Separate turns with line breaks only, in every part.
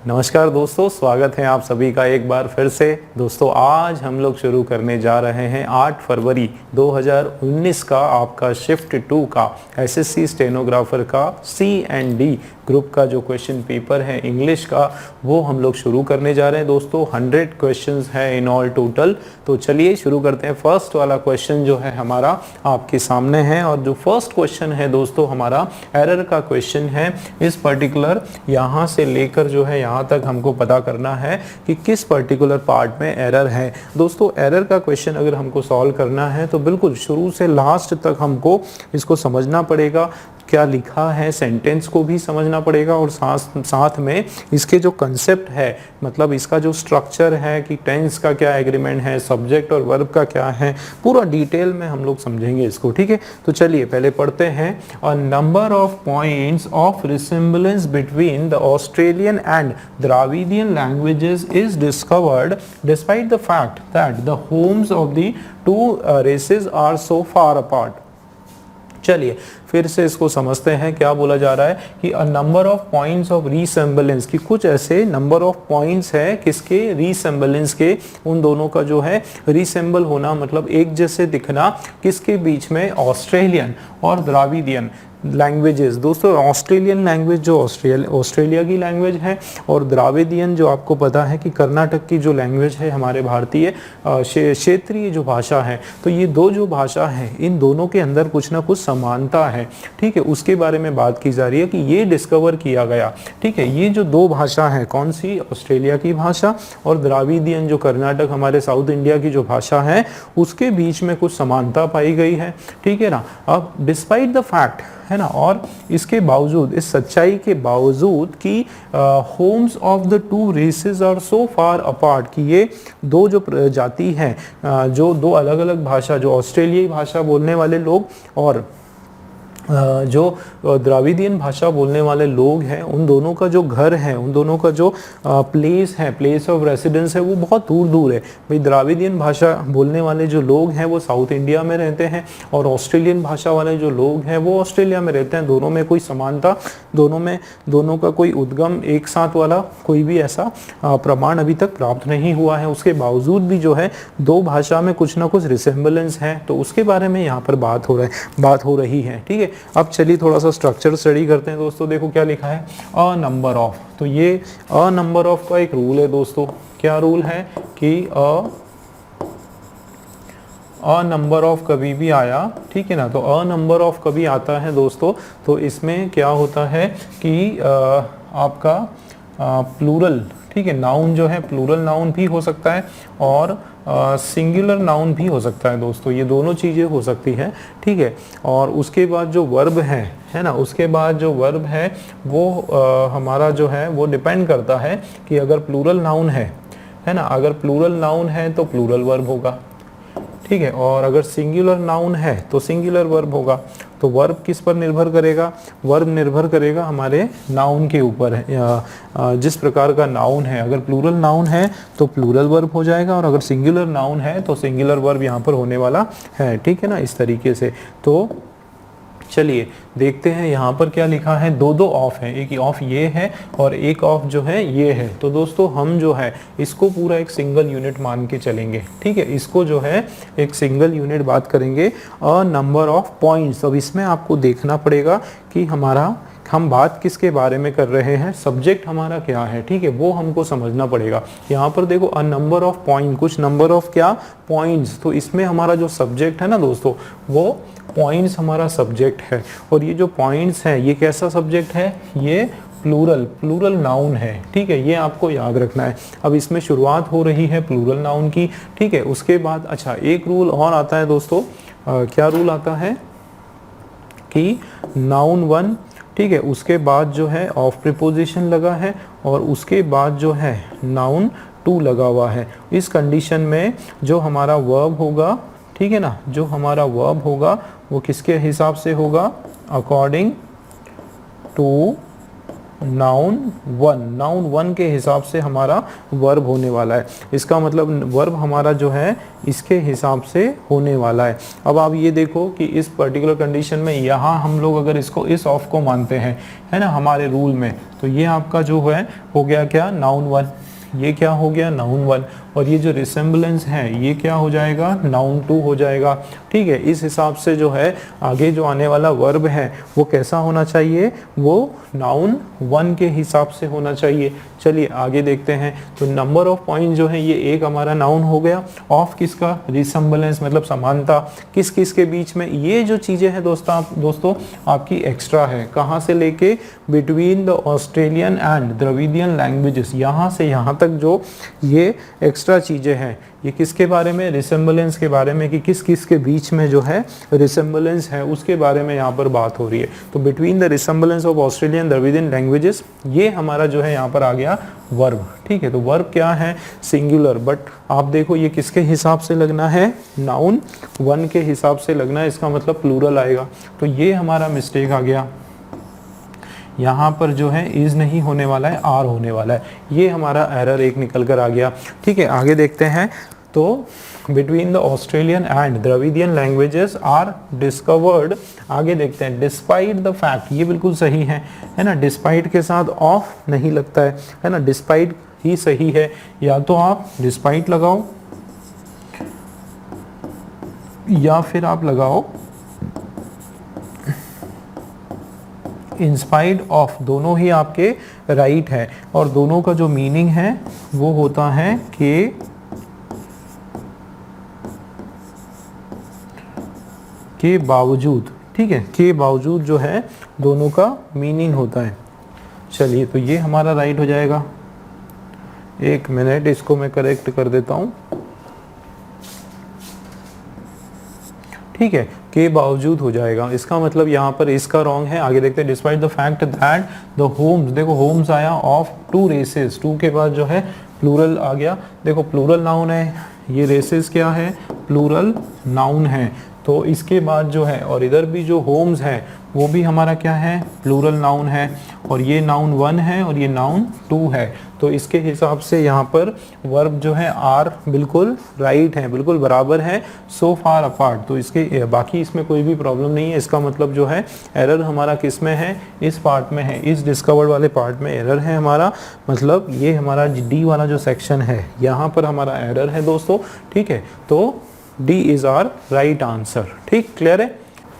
नमस्कार दोस्तों, स्वागत है आप सभी का एक बार फिर से। दोस्तों आज हम लोग शुरू करने जा रहे हैं 8 फरवरी 2019 का आपका शिफ्ट 2 का एसएससी स्टेनोग्राफर का C&D ग्रुप का जो क्वेश्चन पेपर है इंग्लिश का, वो हम लोग शुरू करने जा रहे हैं दोस्तों। 100 क्वेश्चंस है इन ऑल टोटल। तो चलिए शुरू करते हैं। फर्स्ट वाला क्वेश्चन जो है हमारा आपके सामने है, और जो फर्स्ट क्वेश्चन है दोस्तों हमारा एरर का क्वेश्चन है। इस पर्टिकुलर यहाँ से लेकर जो है यहाँ तक हमको पता करना है कि किस पर्टिकुलर पार्ट में एरर है। दोस्तों एरर का क्वेश्चन अगर हमको सॉल्व करना है तो बिल्कुल शुरू से लास्ट तक हमको इसको समझना पड़ेगा, क्या लिखा है, सेंटेंस को भी समझना पड़ेगा, और साथ में इसके जो कंसेप्ट है, मतलब इसका जो स्ट्रक्चर है कि टेंस का क्या एग्रीमेंट है, सब्जेक्ट और वर्ब का क्या है, पूरा डिटेल में हम लोग समझेंगे इसको। ठीक है, तो चलिए पहले पढ़ते हैं। A number of points of resemblance between the Australian and Dravidian languages is discovered despite the fact that the homes of the two races are so far apart. चलिए फिर से इसको समझते हैं। क्या बोला जा रहा है कि a number of points of resemblance, की कुछ ऐसे नंबर ऑफ पॉइंट्स है किसके, रीसेम्बलेंस के, उन दोनों का जो है रीसेम्बल होना मतलब एक जैसे दिखना, किसके बीच में, ऑस्ट्रेलियन और द्राविडियन लैंग्वेजेस। दोस्तों ऑस्ट्रेलियन लैंग्वेज जो ऑस्ट्रेलिया की लैंग्वेज है, और द्राविडियन जो आपको पता है कि कर्नाटक की जो लैंग्वेज है, हमारे भारतीय क्षेत्रीय जो भाषा है। तो ये दो जो भाषा है, इन दोनों के अंदर कुछ ना कुछ समानता है। ठीक है, उसके बारे में बात की जा रही है कि ये डिस्कवर किया गया। ठीक है, ये जो दो भाषा है, कौन सी, ऑस्ट्रेलिया की भाषा और द्राविडियन जो कर्नाटक हमारे साउथ इंडिया की जो भाषा है, उसके बीच में कुछ समानता पाई गई है। ठीक है ना। अब डिस्पाइट द फैक्ट है ना, और इसके बावजूद, इस सच्चाई के बावजूद कि homes of the two races are so far apart, कि ये दो जो जाति हैं, जो दो अलग अलग भाषा, जो ऑस्ट्रेलियाई भाषा बोलने वाले लोग और जो द्राविडियन भाषा बोलने वाले लोग हैं, उन दोनों का जो घर है, उन दोनों का जो प्लेस है, प्लेस ऑफ रेसिडेंस है, वो बहुत दूर दूर है। भाई द्राविडियन भाषा बोलने वाले जो लोग हैं वो साउथ इंडिया में रहते हैं, और ऑस्ट्रेलियन भाषा वाले जो लोग हैं वो ऑस्ट्रेलिया में रहते हैं। दोनों में कोई समानता, दोनों का कोई उद्गम एक साथ वाला कोई भी ऐसा प्रमाण अभी तक प्राप्त नहीं हुआ है। उसके बावजूद भी जो है दो भाषा में कुछ ना कुछ रिसेम्बलेंस है, तो उसके बारे में यहाँ पर बात हो रही है। ठीक है, अब चलिए थोड़ा सा स्ट्रक्चर स्टडी करते हैं दोस्तों। देखो क्या लिखा है, अ नंबर ऑफ। तो ये अ नंबर ऑफ का एक रूल है दोस्तों। क्या रूल है कि अ नंबर ऑफ कभी भी आया, ठीक है ना, तो अ नंबर ऑफ कभी आता है दोस्तों, तो इसमें क्या होता है कि आपका प्लूरल, ठीक है, नाउन जो है प्लूरल नाउन भी हो सकता है, और सिंगुलर नाउन भी हो सकता है दोस्तों। ये दोनों चीज़ें हो सकती हैं। ठीक है, और उसके बाद जो वर्ब है ना, उसके बाद जो वर्ब है वो हमारा जो है वो डिपेंड करता है कि अगर प्लूरल नाउन है ना, अगर प्लूरल नाउन है तो प्लूरल वर्ब होगा। ठीक है, और अगर सिंगुलर नाउन है तो सिंगुलर वर्ब होगा। तो वर्ब किस पर निर्भर करेगा, वर्ब निर्भर करेगा हमारे नाउन के ऊपर है। जिस प्रकार का नाउन है, अगर प्लूरल नाउन है तो प्लूरल वर्ब हो जाएगा, और अगर सिंगुलर नाउन है तो सिंगुलर वर्ब यहाँ पर होने वाला है। ठीक है ना, इस तरीके से। तो चलिए देखते हैं यहाँ पर क्या लिखा है। दो ऑफ है, एक ऑफ ये है और एक ऑफ जो है ये है। तो दोस्तों हम जो है इसको पूरा एक सिंगल यूनिट मान के चलेंगे। ठीक है, इसको जो है एक सिंगल यूनिट बात करेंगे। अ नंबर ऑफ पॉइंट्स। अब इसमें आपको देखना पड़ेगा कि हम बात किसके बारे में कर रहे हैं, सब्जेक्ट हमारा क्या है। ठीक है, वो हमको समझना पड़ेगा। यहाँ पर देखो अ नंबर ऑफ पॉइंट, कुछ नंबर ऑफ क्या, पॉइंट्स। तो इसमें हमारा जो सब्जेक्ट है ना दोस्तों, वो पॉइंट्स हमारा सब्जेक्ट है। और ये जो पॉइंट्स है ये कैसा सब्जेक्ट है, ये प्लूरल नाउन है। ठीक है, ये आपको याद रखना है। अब इसमें शुरुआत हो रही है प्लूरल नाउन की। ठीक है, उसके बाद अच्छा एक रूल और आता है दोस्तों। क्या रूल आता है कि नाउन 1, ठीक है, उसके बाद जो है ऑफ प्रीपोजिशन लगा है, और उसके बाद जो है नाउन 2 लगा हुआ है। इस कंडीशन में जो हमारा वर्ब होगा, ठीक है ना, जो हमारा वर्ब होगा वो किसके हिसाब से होगा, अकॉर्डिंग टू नाउन वन के हिसाब से हमारा वर्ब होने वाला है। इसका मतलब वर्ब हमारा जो है इसके हिसाब से होने वाला है। अब आप ये देखो कि इस पर्टिकुलर कंडीशन में यहाँ हम लोग अगर इसको इस ऑफ को मानते हैं, है ना, हमारे रूल में, तो ये आपका जो है हो गया क्या, नाउन वन। ये क्या हो गया, नाउन वन। और ये जो रिसेम्बलेंस है ये क्या हो जाएगा, नाउन टू हो जाएगा। ठीक है, इस हिसाब से जो है आगे जो आने वाला वर्ब है वो कैसा होना चाहिए, वो नाउन वन के हिसाब से होना चाहिए। चलिए आगे देखते हैं। तो नंबर ऑफ पॉइंट जो है ये एक हमारा नाउन हो गया। ऑफ किसका, रिसेम्बलेंस मतलब समानता, किस किस के बीच में। ये जो चीज़ें हैं दोस्तों आपकी एक्स्ट्रा है। कहाँ से लेके, between the Australian and Dravidian languages, यहाँ से यहाँ तक जो ये एक्स्ट्रा चीज़ें हैं, ये किसके बारे में, रिसेम्बलेंस के बारे में, कि किस किस के बीच में जो है रिसेम्बलेंस है उसके बारे में यहाँ पर बात हो रही है। तो between the resemblance of Australian Dravidian languages, ये हमारा जो है यहाँ पर आ गया वर्ब। ठीक है, तो वर्ब क्या है, सिंगुलर, बट आप देखो ये किसके हिसाब से लगना है, नाउन वन के हिसाब से लगना है, इसका मतलब प्लूरल आएगा। तो ये हमारा मिस्टेक आ गया, यहाँ पर जो है इज नहीं होने वाला है, आर होने वाला है। ये हमारा एरर एक निकल कर आ गया। ठीक है, आगे देखते हैं। तो between the Australian and Dravidian languages are discovered, आगे देखते हैं, डिस्पाइट द फैक्ट, ये बिल्कुल सही है ना, डिस्पाइट के साथ ऑफ नहीं लगता है ना, डिस्पाइट ही सही है। या तो आप डिस्पाइट लगाओ या फिर आप लगाओ इंस्पाइट ऑफ, दोनों ही आपके राइट है। और दोनों का जो मीनिंग है वो होता है के बावजूद। ठीक है, के बावजूद जो है दोनों का मीनिंग होता है। चलिए, तो ये हमारा राइट हो जाएगा। एक मिनट, इसको मैं करेक्ट कर देता हूं। ठीक है, के बावजूद हो जाएगा, इसका मतलब यहाँ पर इसका रॉन्ग है। आगे देखते हैं, despite the fact that the Holmes, देखो होम्स आया ऑफ टू रेसेस, टू के बाद जो है प्लूरल आ गया। देखो प्लूरल नाउन है, ये रेसेस क्या है, प्लूरल नाउन है। तो इसके बाद जो है, और इधर भी जो होम्स है वो भी हमारा क्या है, प्लूरल नाउन है। और ये नाउन वन है और ये नाउन टू है। तो इसके हिसाब से यहाँ पर वर्ब जो है आर बिल्कुल राइट है, बिल्कुल बराबर है, सो फार अपार्ट। तो इसके बाकी इसमें कोई भी प्रॉब्लम नहीं है। इसका मतलब जो है एरर हमारा किस में है, इस पार्ट में है, इस डिस्कवर्ड वाले पार्ट में एरर है हमारा। मतलब ये हमारा डी वाला जो सेक्शन है यहाँ पर हमारा एरर है दोस्तों। ठीक है, तो D is our right answer. ठीक, क्लियर है।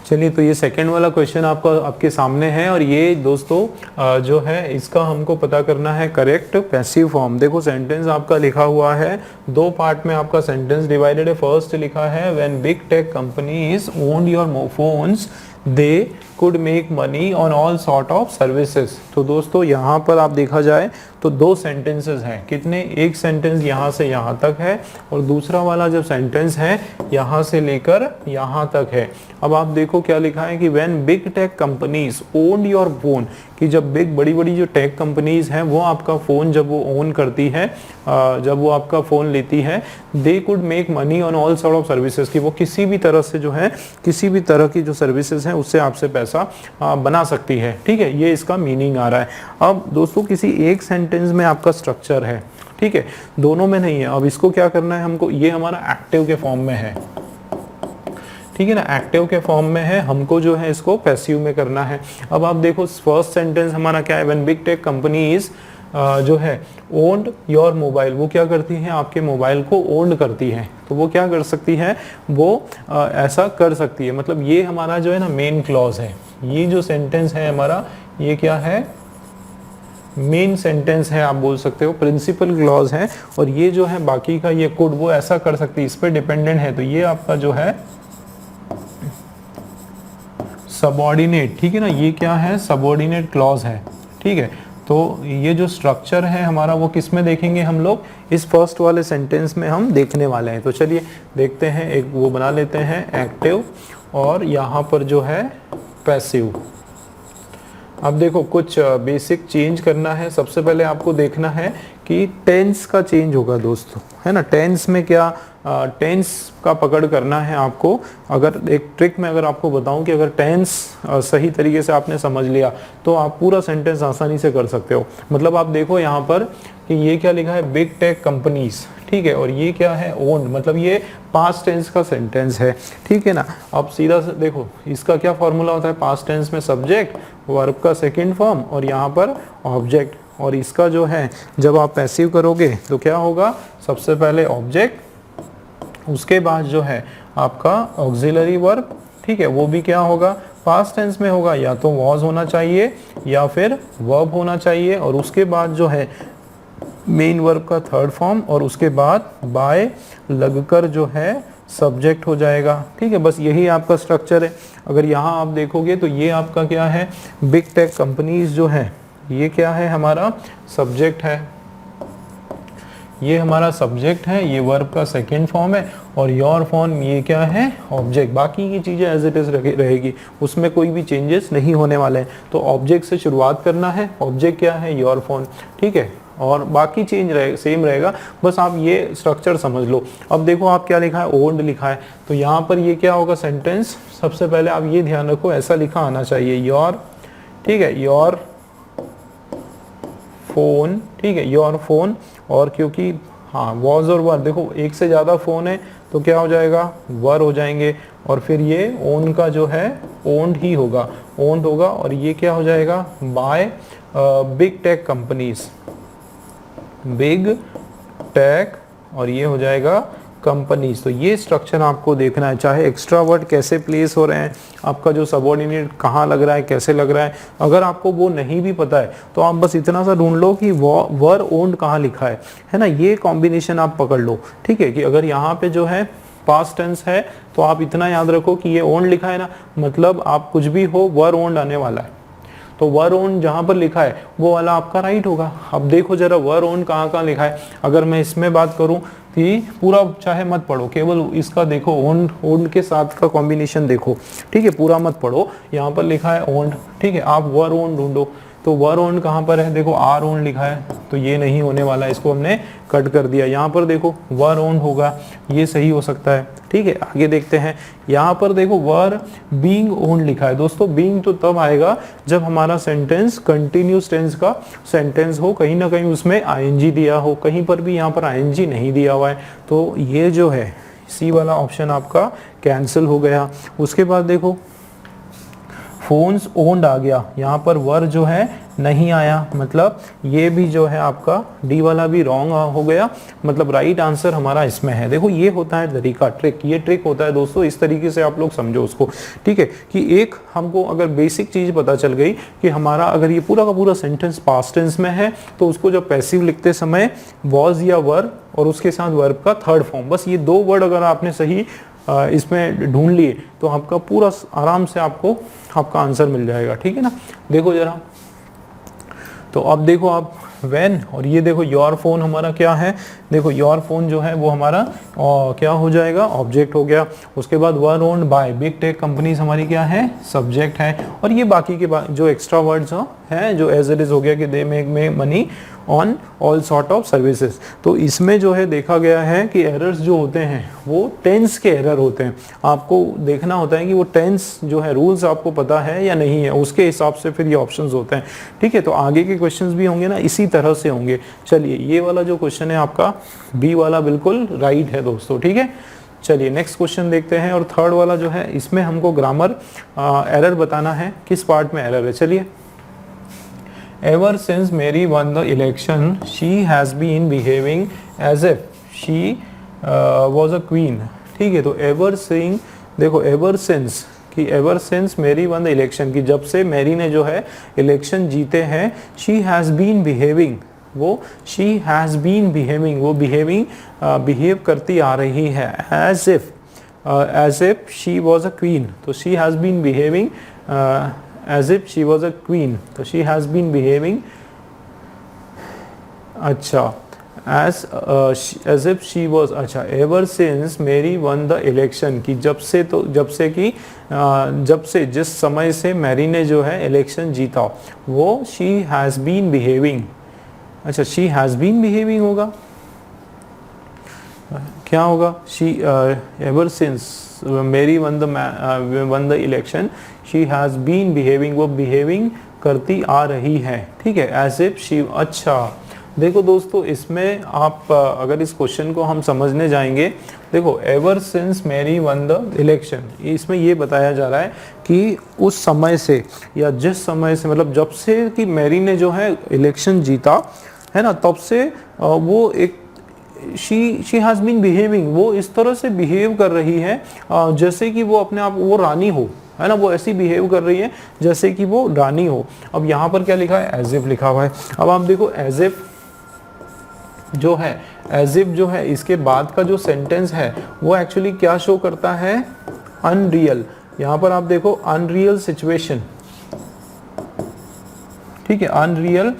चलिए, तो ये सेकंड वाला क्वेश्चन आपके सामने है। और ये दोस्तों जो है इसका हमको पता करना है करेक्ट पैसिव फॉर्म। देखो सेंटेंस आपका लिखा हुआ है, दो पार्ट में आपका सेंटेंस डिवाइडेड है। फर्स्ट लिखा है, when big tech companies owned your phones they could make money on all sort of services. तो दोस्तों यहाँ पर आप देखा जाए तो दो सेंटेंसेस हैं। कितने, एक सेंटेंस यहाँ से यहाँ तक है और दूसरा वाला जो सेंटेंस है यहाँ से लेकर यहाँ तक है। अब आप देखो क्या लिखा है कि when big tech companies own your phone, कि जब बड़ी बड़ी जो टेक कंपनीज हैं वो आपका फ़ोन जब वो ओन करती है, जब वो आपका फ़ोन लेती है, they could make money on all sort of services, कि वो किसी भी तरह से जो है, किसी भी तरह की जो सर्विसेज हैं उससे आपसे पैसा बना सकती है। ठीक है, ये इसका मीनिंग आ रहा है। अब दोस्तों किसी एक सेंटेंस में आपका स्ट्रक्चर है, ठीक है, दोनों में नहीं है। अब इसको क्या करना है हमको, ये हमारा एक्टिव के फॉर्म में है, ठीक है ना, एक्टिव के फॉर्म में है, हमको जो है इसको पैसिव में करना है। अब आप देखो फर्स्ट सेंटेंस हमारा क्या है, व्हेन बिग टेक कंपनीज जो है ओन्ड योर मोबाइल, वो क्या करती हैं, आपके मोबाइल को ओन्ड करती हैं। तो वो क्या कर सकती है, वो ऐसा कर सकती है। मतलब ये हमारा जो है ना मेन क्लॉज है। ये जो सेंटेंस है हमारा, ये क्या है, मेन सेंटेंस है, आप बोल सकते हो प्रिंसिपल क्लॉज है। और ये जो है बाकी का ये कुड, वो ऐसा कर सकती है, इस पर डिपेंडेंट है। तो ये आपका जो है सबऑर्डिनेट, ठीक है ना, ये क्या है, सबऑर्डिनेट क्लॉज है। ठीक है, तो ये जो स्ट्रक्चर है हमारा वो किस में देखेंगे हम लोग, इस फर्स्ट वाले सेंटेंस में हम देखने वाले हैं। तो चलिए देखते हैं, एक वो बना लेते हैं एक्टिव और यहाँ पर जो है पैसिव। अब देखो कुछ बेसिक चेंज करना है। सबसे पहले आपको देखना है कि टेंस का चेंज होगा दोस्तों, है ना। टेंस में क्या, टेंस का पकड़ करना है आपको। अगर एक ट्रिक में अगर आपको बताऊं कि अगर टेंस सही तरीके से आपने समझ लिया तो आप पूरा सेंटेंस आसानी से कर सकते हो। मतलब आप देखो यहाँ पर कि ये क्या लिखा है, बिग टेक कंपनीज, ठीक है, और ये क्या है, ओन, मतलब ये पास्ट टेंस का सेंटेंस है, ठीक है ना। अब सीधा से देखो इसका क्या फॉर्मूला होता है, पास्ट टेंस में सब्जेक्ट, वर्ब का सेकंड फॉर्म और यहाँ पर ऑब्जेक्ट। और इसका जो है जब आप पैसिव करोगे तो क्या होगा, सबसे पहले ऑब्जेक्ट, उसके बाद जो है आपका ऑक्सिलरी वर्ब, ठीक है, वो भी क्या होगा, पास्ट टेंस में होगा, या तो वॉज होना चाहिए या फिर वर्ब होना चाहिए, और उसके बाद जो है मेन वर्ब का थर्ड फॉर्म, और उसके बाद बाय लगकर जो है सब्जेक्ट हो जाएगा, ठीक है। बस यही आपका स्ट्रक्चर है। अगर यहाँ आप देखोगे तो ये आपका क्या है, बिग टेक कंपनीज जो है ये क्या है, हमारा सब्जेक्ट है, ये हमारा सब्जेक्ट है, ये वर्ब का सेकंड फॉर्म है, और योर फॉर्म ये क्या है, ऑब्जेक्ट। बाकी की चीज़ें एज इट इज़ रहेगी, उसमें कोई भी चेंजेस नहीं होने वाले हैं। तो ऑब्जेक्ट से शुरुआत करना है, ऑब्जेक्ट क्या है, योर फॉर्म, ठीक है, और बाकी चेंज सेम रहेगा, बस आप ये स्ट्रक्चर समझ लो। अब देखो आप क्या लिखा है, ओन्ड लिखा है, तो यहाँ पर ये क्या होगा सेंटेंस, सबसे पहले आप ये ध्यान रखो ऐसा लिखा आना चाहिए, योर, ठीक है, योर फोन, ठीक है, योर फोन। और क्योंकि हाँ वॉज और वर, देखो एक से ज़्यादा फ़ोन है तो क्या हो जाएगा, वर हो जाएंगे, और फिर ये ओन का जो है ओन्ड ही होगा, ओन्ड होगा, और ये क्या हो जाएगा, by big tech companies, big tech, और ये हो जाएगा कंपनीज। तो ये स्ट्रक्चर आपको देखना है, चाहे एक्स्ट्रा वर्ड कैसे प्लेस हो रहे हैं, आपका जो सबऑर्डिनेट कहाँ लग रहा है, कैसे लग रहा है। अगर आपको वो नहीं भी पता है तो आप बस इतना सा ढूंढ लो कि वर ओन्ड कहाँ लिखा है ना, ये कॉम्बिनेशन आप पकड़ लो, ठीक है। कि अगर यहाँ पे जो है पास्ट टेंस है तो आप इतना याद रखो कि ये ओन्ड लिखा है ना, मतलब आप कुछ भी हो वर ओन्ड आने वाला है, तो वर ओन जहाँ पर लिखा है वो वाला आपका राइट होगा। अब देखो जरा वर ओन कहाँ कहाँ लिखा है, अगर मैं इसमें बात करूँ कि पूरा चाहे मत पढ़ो, केवल इसका देखो ओन, ओन के साथ का कॉम्बिनेशन देखो, ठीक है, पूरा मत पढ़ो। यहाँ पर लिखा है ओन, ठीक है, आप वर ओन ढूंढो, तो वर ओन कहाँ पर है, देखो आर ओन लिखा है, तो ये नहीं होने वाला, इसको हमने कट कर दिया। यहाँ पर देखो वर ओन होगा, ये सही हो सकता है, ठीक है। आगे देखते हैं, यहाँ पर देखो वर बीइंग ओन लिखा है। दोस्तों बीइंग तो तब आएगा जब हमारा सेंटेंस कंटिन्यूस टेंस का सेंटेंस हो, कहीं ना कहीं उसमें आईएनजी दिया हो, कहीं पर भी यहाँ पर आईएनजी नहीं दिया हुआ है, तो ये जो है सी वाला ऑप्शन आपका कैंसिल हो गया। उसके बाद देखो फोन्स ओन्ड आ गया, यहाँ पर वर जो है नहीं आया, मतलब ये भी जो है आपका डी वाला भी रॉन्ग हो गया, मतलब राइट आंसर हमारा इसमें है। देखो ये होता है तरीका, ट्रिक, ये ट्रिक होता है दोस्तों, इस तरीके से आप लोग समझो उसको, ठीक है। कि एक हमको अगर बेसिक चीज पता चल गई कि हमारा अगर ये पूरा का पूरा सेंटेंस पास्ट टेंस में है तो उसको जब पैसिव लिखते समय वॉज या वर और उसके साथ वर्ब का थर्ड फॉर्म, बस ये दो वर्ड अगर आपने सही इसमें ढूंढ लिए तो आपका पूरा आराम से आपको आपका आंसर मिल जाएगा, ठीक है ना। देखो जरा, तो अब देखो आप व्हेन, और ये देखो योर फोन हमारा क्या है, देखो योर फोन जो है वो हमारा क्या हो जाएगा, ऑब्जेक्ट हो गया। उसके बाद were owned by big tech companies हमारी क्या है, सब्जेक्ट है। और ये बाकी के जो एक्स्ट्रा वर्ड्स हैं जो एज इट इज हो गया कि they make money on all sort of services. तो इसमें जो है देखा गया है कि एरर्स जो होते हैं वो टेंस के एरर होते हैं। आपको देखना होता है कि वो टेंस जो है रूल्स आपको पता है या नहीं है, उसके हिसाब से फिर ये ऑप्शंस होते हैं, ठीक है। तो आगे के क्वेश्चंस भी होंगे ना इसी तरह से होंगे। चलिए ये वाला जो क्वेश्चन है आपका बी वाला बिल्कुल राइट है दोस्तों, ठीक है। चलिए नेक्स्ट क्वेश्चन देखते हैं, और थर्ड वाला जो है इसमें हमको ग्रामर एरर बताना है, किस पार्ट में एरर है। चलिए, ever since Mary won the election, she has been behaving as if she was a queen, ठीक है। तो ever since, देखो ever since कि ever since Mary won the election, कि जब से मैरी ने जो है इलेक्शन जीते हैं, she has been behaving, वो she has been behaving, वो बिहेव करती आ रही है as if she was a queen, तो she has been behaving as if she was a queen, तो she has been behaving, अच्छा as if she was, अच्छा ever since Mary won the election, कि जब से जिस समय से मैरी ने जो है इलेक्शन जीता वो she has been behaving, अच्छा, शी हैज़ बीन बिहेविंग होगा, क्या होगा? She ever since Mary won the election she has been behaving, वो बिहेविंग करती आ रही है, ठीक है, एज इफ शी। अच्छा देखो दोस्तों, इसमें आप अगर इस क्वेश्चन को हम समझने जाएंगे, देखो ever since Mary won the election, इसमें ये बताया जा रहा है कि उस समय से या जिस समय से, मतलब जब से कि मैरी ने जो है इलेक्शन जीता है ना, तब से वो एक शी हैज़ बीन बिहेविंग, वो इस तरह से बिहेव कर रही है जैसे कि वो अपने आप वो रानी हो, है ना, वो ऐसी बिहेव कर रही है जैसे कि वो रानी हो। अब यहाँ पर क्या लिखा है? एज इफ लिखा हुआ है। अब आप देखो एज इफ जो है, एज इफ जो है, इसके बाद का जो सेंटेंस है वो एक्चुअली क्या शो करता है? अनरियल। यहाँ पर आप देखो अनरियल सिचुएशन, ठीक है, अनरियल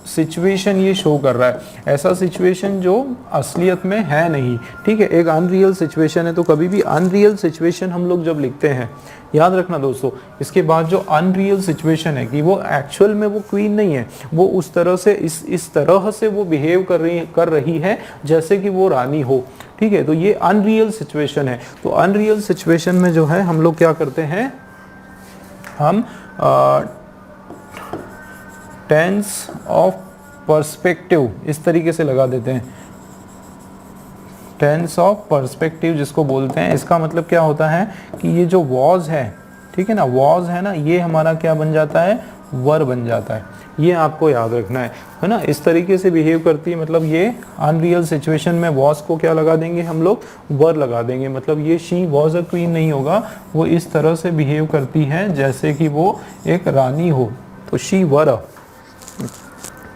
सिचुएशन ये शो कर रहा है, ऐसा सिचुएशन जो असलियत में है नहीं, ठीक है, एक अनरियल सिचुएशन है। तो कभी भी अनरियल सिचुएशन हम लोग जब लिखते हैं, याद रखना दोस्तों, इसके बाद जो अनरियल सिचुएशन है कि वो एक्चुअल में वो क्वीन नहीं है, वो उस तरह से इस तरह से वो बिहेव कर रही है जैसे कि वो रानी हो, ठीक है, तो ये अनरियल सिचुएशन है। तो अनरियल सिचुएशन में जो है हम लोग क्या करते हैं, हम टेंस ऑफ पर्सपेक्टिव इस तरीके से लगा देते हैं, टेंस ऑफ पर्सपेक्टिव जिसको बोलते हैं। इसका मतलब क्या होता है कि ये जो वॉज है, ठीक है ना, वॉज है ना, ये हमारा क्या बन जाता है? वर बन जाता है। ये आपको याद रखना है ना, इस तरीके से बिहेव करती है, मतलब ये अनरियल सिचुएशन में वॉज को क्या लगा देंगे हम लोग? वर लगा देंगे, मतलब ये शी वॉज अ क्वीन नहीं होगा, वो इस तरह से बिहेव करती है जैसे कि वो एक रानी हो, तो शी वर अ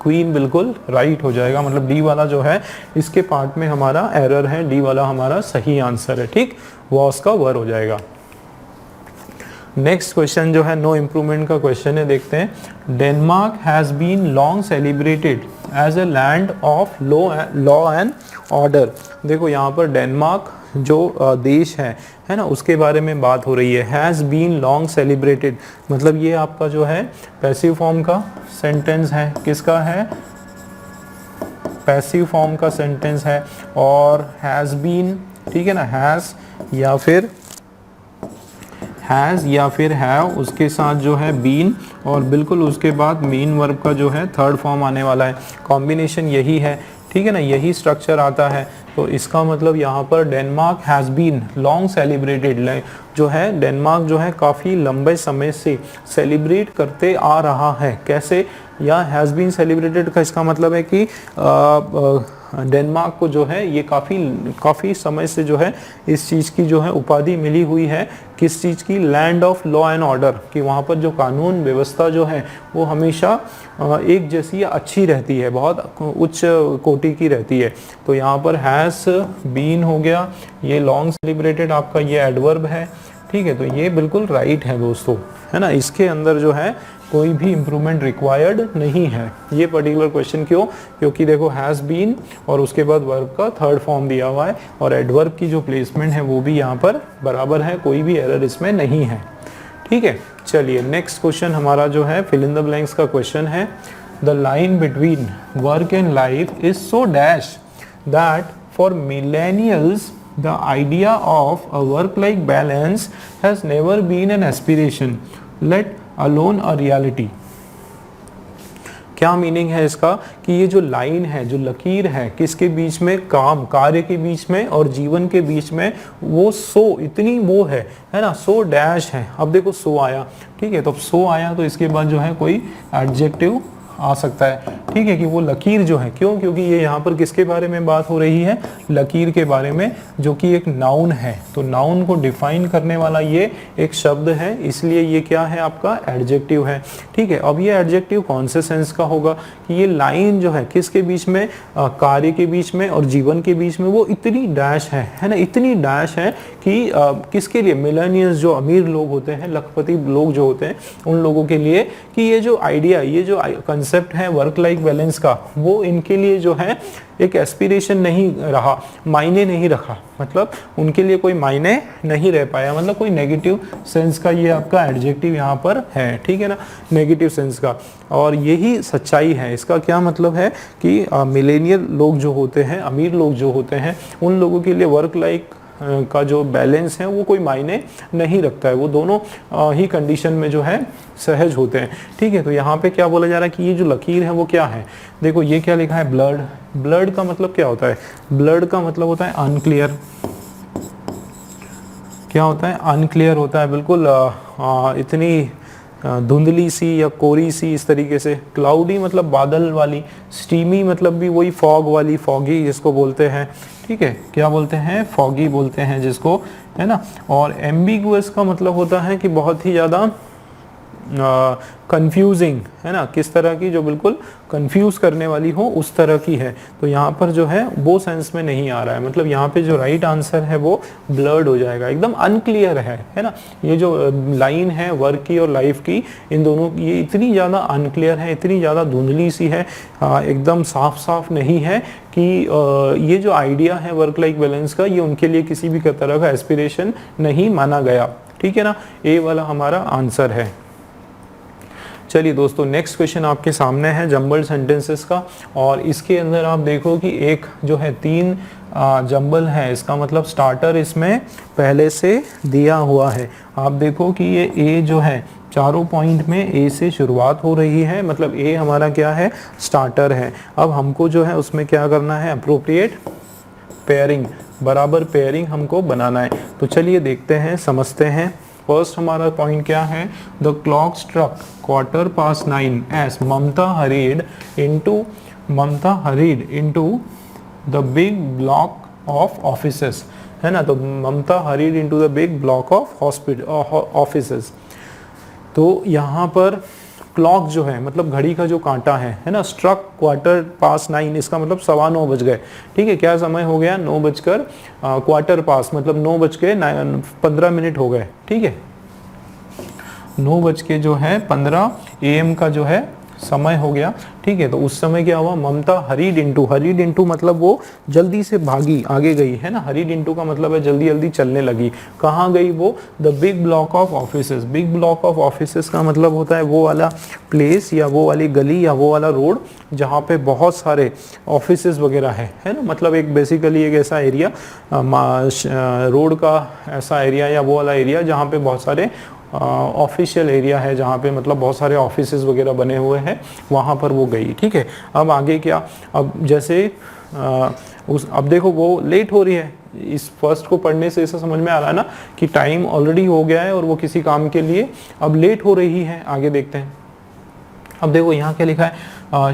क्वीन बिल्कुल राइट हो जाएगा। मतलब डी वाला जो है इसके पार्ट में हमारा एरर है, डी वाला हमारा सही आंसर है, ठीक, वॉस का वर हो जाएगा। नेक्स्ट क्वेश्चन जो है नो इम्प्रूवमेंट का क्वेश्चन है, देखते हैं। Denmark has been long celebrated as a land of law and order. देखो यहाँ पर डेनमार्क जो देश है ना, उसके बारे में बात हो रही है। हैज़ बीन लॉन्ग सेलिब्रेटेड मतलब ये आपका जो है पैसिव फॉर्म का सेंटेंस है, किसका है? पैसिव फॉर्म का सेंटेंस है। और हैज़ बीन, ठीक है ना, हैज़ या फिर हैव, उसके साथ जो है बीन, और बिल्कुल उसके बाद मेन वर्ब का जो है थर्ड फॉर्म आने वाला है। कॉम्बिनेशन यही है, ठीक है ना, यही स्ट्रक्चर आता है। तो इसका मतलब यहाँ पर Denmark has been long celebrated, जो है डेनमार्क जो है काफ़ी लंबे समय से सेलिब्रेट करते आ रहा है। कैसे? या हैज़ बीन सेलिब्रेटेड का इसका मतलब है कि डेनमार्क को जो है ये काफ़ी समय से जो है इस चीज़ की जो है उपाधि मिली हुई है, किस चीज़ की? Land of law and order, कि वहाँ पर जो कानून व्यवस्था जो है वो हमेशा एक जैसी या अच्छी रहती है, बहुत उच्च कोटि की रहती है। तो यहाँ पर हैज़ बीन हो गया, ये लॉन्ग सेलिब्रेटेड आपका ये एडवर्ब है, ठीक है, तो ये बिल्कुल राइट है दोस्तों, है ना। इसके अंदर जो है कोई भी इम्प्रूवमेंट रिक्वायर्ड नहीं है। ये पर्टिकुलर क्वेश्चन क्यों? क्योंकि देखो हैज़ बीन और उसके बाद वर्ब का थर्ड फॉर्म दिया हुआ है, और एडवर्ब की जो प्लेसमेंट है वो भी यहाँ पर बराबर है, कोई भी एरर इसमें नहीं है, ठीक है। चलिए नेक्स्ट क्वेश्चन हमारा जो है फिल इन द ब्लैंक्स का क्वेश्चन है। The line between work and life is so dash that for millennials the idea of a work-life balance has never been an aspiration, let alone a reality। क्या meaning है इसका? कि ये जो line है, जो लकीर है, किसके बीच में? काम, कार्य के बीच में और जीवन के बीच में, वो सो इतनी वो है ना, सो डैश है। अब देखो सो आया, ठीक है, तो अब सो आया तो इसके बाद जो है कोई एडजेक्टिव आ सकता है, ठीक है, कि वो लकीर जो है, क्यों? क्योंकि ये यहाँ पर किसके बारे में बात हो रही है? लकीर के बारे में, जो कि एक नाउन है। तो नाउन को डिफाइन करने वाला ये एक शब्द है, इसलिए ये क्या है? आपका एडजेक्टिव है, ठीक है। अब ये एडजेक्टिव कौन से सेंस का होगा? कि ये लाइन जो है किसके बीच में? कार्य के बीच में और जीवन के बीच में, वो इतनी डैश है ना, इतनी डैश है कि किसके लिए? मिलेनियल्स, जो अमीर लोग होते हैं, लखपति लोग जो होते हैं, उन लोगों के लिए, कि ये जो आइडिया, ये जो कंसेप्ट कॉन्सेप्ट है वर्क लाइफ बैलेंस का, वो इनके लिए जो है एक एस्पिरेशन नहीं रहा, मायने नहीं रखा, मतलब उनके लिए कोई मायने नहीं रह पाया, मतलब कोई नेगेटिव सेंस का ये आपका एडजेक्टिव यहाँ पर है, ठीक है ना, नेगेटिव सेंस का। और यही सच्चाई है। इसका क्या मतलब है कि मिलेनियल लोग जो होते हैं, अमीर लोग जो होते हैं, उन लोगों के लिए वर्क लाइफ का जो बैलेंस है वो कोई मायने नहीं रखता है, वो दोनों ही कंडीशन में जो है सहज होते हैं, ठीक है। तो यहाँ पे क्या बोला जा रहा है कि ये जो लकीर है वो क्या है, देखो ये क्या लिखा है, ब्लड। ब्लड का मतलब क्या होता है, ब्लड का मतलब होता है अनक्लियर, क्या होता है, अनक्लियर होता है, बिल्कुल इतनी धुंधली सी या कोरी सी, इस तरीके से। क्लाउडी मतलब बादल वाली, स्टीमी मतलब भी वही फॉग वाली, फॉगी जिसको बोलते हैं, ठीक है, क्या बोलते हैं, फॉगी बोलते हैं जिसको, है ना। और एम्बिगुअस का मतलब होता है कि बहुत ही ज़्यादा कंफ्यूजिंग, है ना, किस तरह की, जो बिल्कुल कंफ्यूज करने वाली हो उस तरह की है। तो यहाँ पर जो है वो सेंस में नहीं आ रहा है, मतलब यहाँ पे जो राइट आंसर है वो ब्लर्ड हो जाएगा, एकदम अनक्लियर है ना। ये जो लाइन है वर्क की और लाइफ की, इन दोनों ये इतनी ज़्यादा अनक्लियर है, इतनी ज़्यादा धुंधली सी है, एकदम साफ साफ नहीं है कि ये जो आइडिया है वर्क लाइफ बैलेंस का, ये उनके लिए किसी भी तरह का एस्पिरेशन नहीं माना गया, ठीक है ना। ए वाला हमारा आंसर है। चलिए दोस्तों, नेक्स्ट क्वेश्चन आपके सामने है जंबल्ड सेंटेंसेस का, और इसके अंदर आप देखो कि एक जो है 3 जंबल है, इसका मतलब स्टार्टर इसमें पहले से दिया हुआ है। आप देखो कि ये ए जो है चारों पॉइंट में ए से शुरुआत हो रही है, मतलब ए हमारा क्या है, स्टार्टर है। अब हमको जो है उसमें क्या करना है, अप्रोप्रिएट पेयरिंग, बराबर पेयरिंग हमको बनाना है। तो चलिए देखते हैं, समझते हैं। फर्स्ट हमारा पॉइंट क्या है, the clock struck 9:15 as Mamata hurried into the big block of offices, है ना। तो Mamata hurried into the big block of offices. तो यहाँ पर क्लॉक जो है मतलब घड़ी का जो कांटा है ना, स्ट्रक 9:15, इसका मतलब 9:15 बज गए, ठीक है। क्या समय हो गया, 9:15 मतलब 9:15 हो गए, ठीक है। 9:15 AM का जो है समय हो गया, ठीक है। तो उस समय क्या हुआ, ममता हरीड इनटू मतलब वो जल्दी से भागी, आगे गई, है ना। हरीड इनटू का मतलब है जल्दी जल्दी चलने लगी। कहाँ गई वो, the big block of offices. Big block of offices का मतलब होता है वो वाला प्लेस या वो वाली गली या वो वाला रोड जहाँ पे बहुत सारे ऑफिसेस वगैरह है ना। मतलब एक बेसिकली एक ऐसा एरिया, रोड का ऐसा एरिया या वो वाला एरिया जहाँ पे बहुत सारे ऑफिशियल एरिया है, जहाँ पे मतलब बहुत सारे ऑफिसेज वगैरह बने हुए हैं, वहाँ पर वो गई, ठीक है। अब आगे क्या, अब जैसे अब देखो वो लेट हो रही है। इस फर्स्ट को पढ़ने से ऐसा समझ में आ रहा है ना कि टाइम ऑलरेडी हो गया है और वो किसी काम के लिए अब लेट हो रही है। आगे देखते हैं। अब देखो यहाँ क्या लिखा है,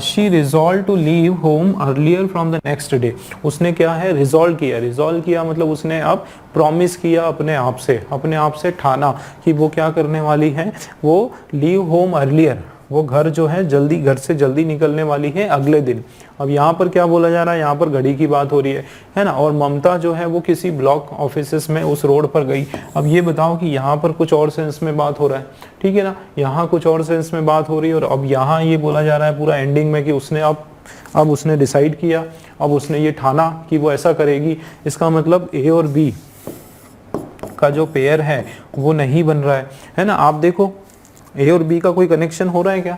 she resolve to leave home earlier from the next day. उसने क्या है, रिजॉल्व किया मतलब उसने अब प्रॉमिस किया अपने आप से ठाना कि वो क्या करने वाली है, वो लीव होम अर्लियर, वो घर से जल्दी निकलने वाली है अगले दिन। अब यहाँ पर क्या बोला जा रहा है, यहाँ पर घड़ी की बात हो रही है ना। और ममता जो है वो किसी ब्लॉक ऑफिसेस में उस रोड पर गई। अब ये बताओ कि यहाँ पर कुछ और सेंस में बात हो रहा है, ठीक है ना, यहाँ कुछ और सेंस में बात हो रही है। और अब यहाँ ये बोला जा रहा है पूरा एंडिंग में कि उसने अब उसने डिसाइड किया, अब उसने ये ठाना कि वो ऐसा करेगी। इसका मतलब ए और बी का जो पेयर है वो नहीं बन रहा है ना। आप देखो ए और बी का कोई कनेक्शन हो रहा है क्या,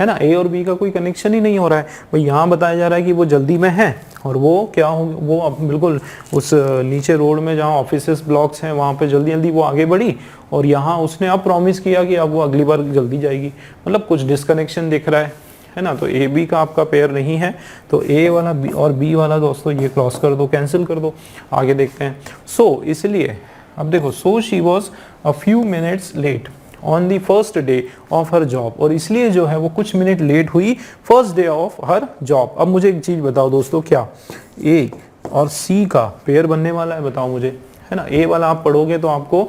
है ना। ए और बी का कोई कनेक्शन ही नहीं हो रहा है। भाई यहाँ बताया जा रहा है कि वो जल्दी में है और वो क्या हो, वो बिल्कुल उस नीचे रोड में जहाँ ऑफिसेस ब्लॉक्स हैं वहाँ पे जल्दी जल्दी वो आगे बढ़ी, और यहाँ उसने अब प्रॉमिस किया कि अब वो अगली बार जल्दी जाएगी। मतलब कुछ डिस्कनेक्शन दिख रहा है ना। तो ए बी का आपका पेयर नहीं है, तो ए वाला बी और बी वाला दोस्तों ये क्रॉस कर दो, कैंसिल कर दो। आगे देखते हैं। इसलिए अब देखो, so she was a few minutes late on the first day of her job, और इसलिए जो है वो कुछ मिनट लेट हुई first day of her job. अब मुझे एक चीज बताओ दोस्तों, क्या ए और सी का पेयर बनने वाला है, बताओ मुझे, है ना। ए वाला आप पढ़ोगे तो आपको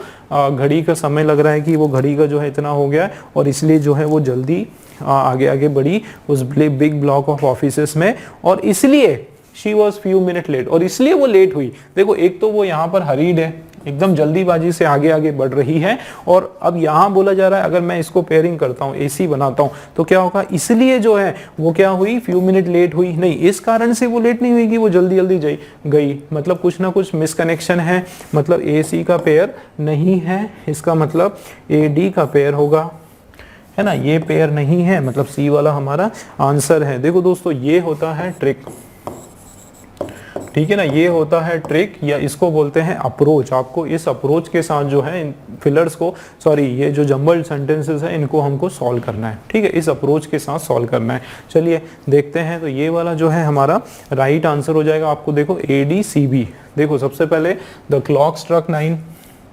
घड़ी का समय लग रहा है कि वो घड़ी का जो है इतना हो गया है, और इसलिए जो है वो जल्दी आगे आगे बढ़ी उस बिग ब्लॉक ऑफ ऑफिसेस में, और इसलिए she was few minute late, और इसलिए वो लेट हुई। देखो एक तो वो यहाँ पर हरीड है, एकदम जल्दीबाजी से आगे आगे बढ़ रही है। और अब यहाँ बोला जा रहा है अगर मैं इसको पेयरिंग करता हूँ, AC बनाता हूँ, तो क्या होगा, इसलिए जो है वो क्या हुई, फ्यू मिनट लेट हुई नहीं, इस कारण से वो लेट नहीं हुई कि वो जल्दी जल्दी गई, मतलब कुछ ना कुछ मिसकनेक्शन है, मतलब AC का पेयर नहीं है, इसका मतलब AD का पेयर होगा, है ना, ये पेयर नहीं है, मतलब C वाला हमारा आंसर है। देखो दोस्तों ये होता है ट्रिक, ठीक है ना, ये होता है ट्रिक या इसको बोलते हैं अप्रोच। आपको इस अप्रोच के साथ जो है इन फिलर्स को, सॉरी ये जो जंबल्ड सेंटेंसेस है इनको हमको सॉल्व करना है, ठीक है, इस अप्रोच के साथ सॉल्व करना है। चलिए देखते हैं, तो ये वाला जो है हमारा राइट आंसर हो जाएगा। आपको देखो ADCB, देखो सबसे पहले द क्लॉक स्ट्रक 9,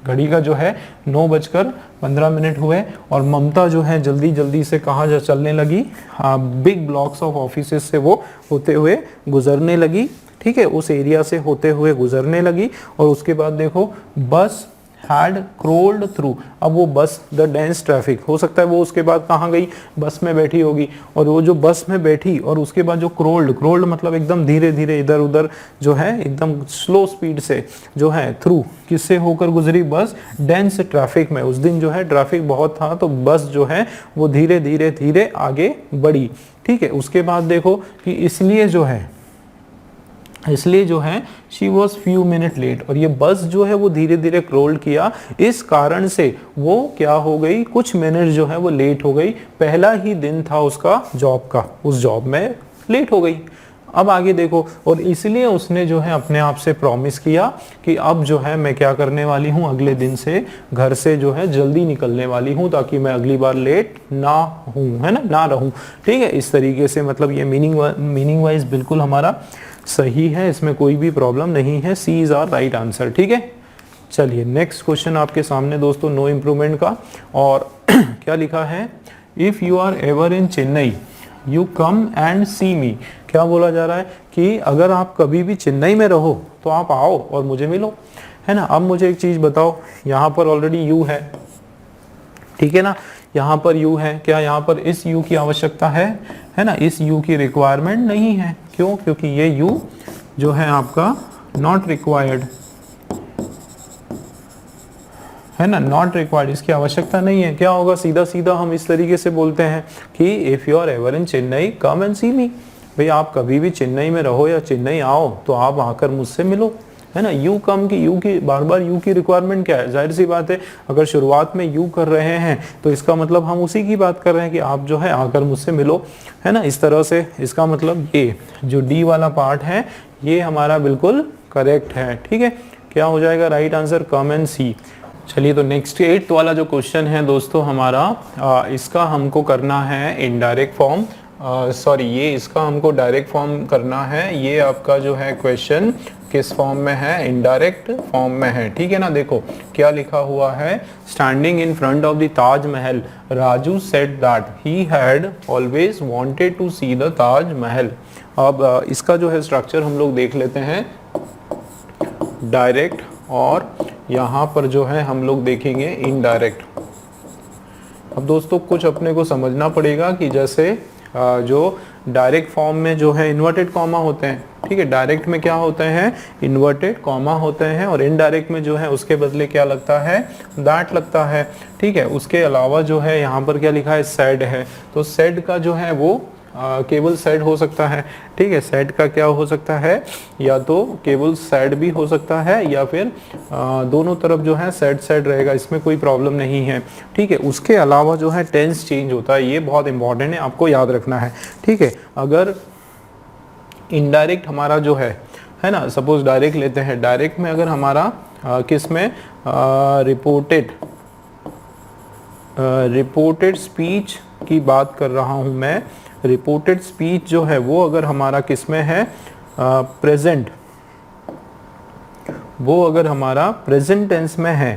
घड़ी का जो है 9:15 हुए, और ममता जो है जल्दी जल्दी से कहाँ जा चलने लगी, बिग ब्लॉक्स ऑफ ऑफिसेस से वो होते हुए गुजरने लगी, ठीक है, उस एरिया से होते हुए गुजरने लगी। और उसके बाद देखो बस हैड क्रोल्ड थ्रू, अब वो बस द डेंस ट्रैफिक, हो सकता है वो उसके बाद कहाँ गई, बस में बैठी होगी, और वो जो बस में बैठी और उसके बाद जो क्रोल्ड मतलब एकदम धीरे धीरे इधर उधर जो है एकदम स्लो स्पीड से जो है थ्रू, किससे होकर गुजरी, बस डेंस ट्रैफिक में। उस दिन जो है ट्रैफिक बहुत था तो बस जो है वो धीरे धीरे धीरे आगे बढ़ी, ठीक है। उसके बाद देखो कि इसलिए जो है she was few minute late, और ये बस जो है वो धीरे धीरे क्रोल्ड किया, इस कारण से वो क्या हो गई, कुछ मिनट जो है वो लेट हो गई, पहला ही दिन था उसका जॉब का, उस जॉब में लेट हो गई। अब आगे देखो, और इसलिए उसने जो है अपने आप से प्रॉमिस किया कि अब जो है मैं क्या करने वाली हूँ, अगले दिन से घर से जो है जल्दी निकलने वाली हूँ ताकि मैं अगली बार लेट ना हूँ, है ना, ना रहूँ, ठीक है। इस तरीके से मतलब ये मीनिंग वाइज बिल्कुल हमारा सही है, इसमें कोई भी प्रॉब्लम नहीं है, C is our right answer, ठीक है। चलिए नेक्स्ट क्वेश्चन आपके सामने दोस्तों, नो इम्प्रूवमेंट का, और क्या लिखा है, if you are ever in Chennai you come and see me. क्या बोला जा रहा है कि अगर आप कभी भी चेन्नई में रहो तो आप आओ और मुझे मिलो, है ना। अब मुझे एक चीज बताओ, यहाँ पर ऑलरेडी यू है, ठीक है ना, यहाँ पर यू है, क्या यहाँ पर इस यू की आवश्यकता है ना, इस यू की रिक्वायरमेंट नहीं है, क्यों, क्योंकि ये यू जो है आपका नॉट रिक्वायर्ड, है ना, नॉट रिक्वायर्ड, इसकी आवश्यकता नहीं है। क्या होगा, सीधा सीधा हम इस तरीके से बोलते हैं कि if you are ever in Chennai come and see me, भाई आप कभी भी चेन्नई में रहो या चेन्नई आओ तो आप आकर मुझसे मिलो, है ना। यू कम की, यू की बार बार यू की रिक्वायरमेंट क्या है, जाहिर सी बात है अगर शुरुआत में यू कर रहे हैं तो इसका मतलब हम उसी की बात कर रहे हैं कि आप जो है आकर मुझसे मिलो, है ना। इस तरह से इसका मतलब ये जो डी वाला पार्ट है ये हमारा बिल्कुल करेक्ट है, ठीक है। क्या हो जाएगा राइट आंसर, कम एंड सी। चलिए तो नेक्स्ट 8th वाला जो क्वेश्चन है दोस्तों हमारा, इसका हमको करना है इनडायरेक्ट फॉर्म, सॉरी ये इसका हमको डायरेक्ट फॉर्म करना है। ये आपका जो है क्वेश्चन किस फॉर्म में है, इनडायरेक्ट फॉर्म में है, ठीक है ना। देखो क्या लिखा हुआ है, standing in front of the Taj Mahal Raju said that he had always wanted to see the Taj Mahal. अब इसका जो है स्ट्रक्चर हम लोग देख लेते हैं, डायरेक्ट, और यहाँ पर जो है हम लोग देखेंगे इनडायरेक्ट। अब दोस्तों कुछ अपने को समझना पड़ेगा कि जैसे जो डायरेक्ट फॉर्म में जो है इन्वर्टेड कॉमा होते हैं, ठीक है, डायरेक्ट में क्या होते हैं, इन्वर्टेड कॉमा होते हैं, और इनडायरेक्ट में जो है उसके बदले क्या लगता है, दैट लगता है, ठीक है। उसके अलावा जो है यहाँ पर क्या लिखा है, सेड है, तो सेड का जो है वो केवल सेड हो सकता है, ठीक है। सेड का क्या हो सकता है, या तो केवल सेड भी हो सकता है या फिर दोनों तरफ जो है सेड सेड रहेगा, इसमें कोई प्रॉब्लम नहीं है, ठीक है। उसके अलावा जो है टेंस चेंज होता है, ये बहुत इंपॉर्टेंट है, आपको याद रखना है, ठीक है। अगर इनडायरेक्ट हमारा जो है ना, सपोज डायरेक्ट लेते हैं, डायरेक्ट में अगर हमारा किस में रिपोर्टेड स्पीच की बात कर रहा हूं मैं, रिपोर्टेड स्पीच जो है वो अगर हमारा किस में है, प्रेजेंट, वो अगर हमारा प्रेजेंट टेंस में है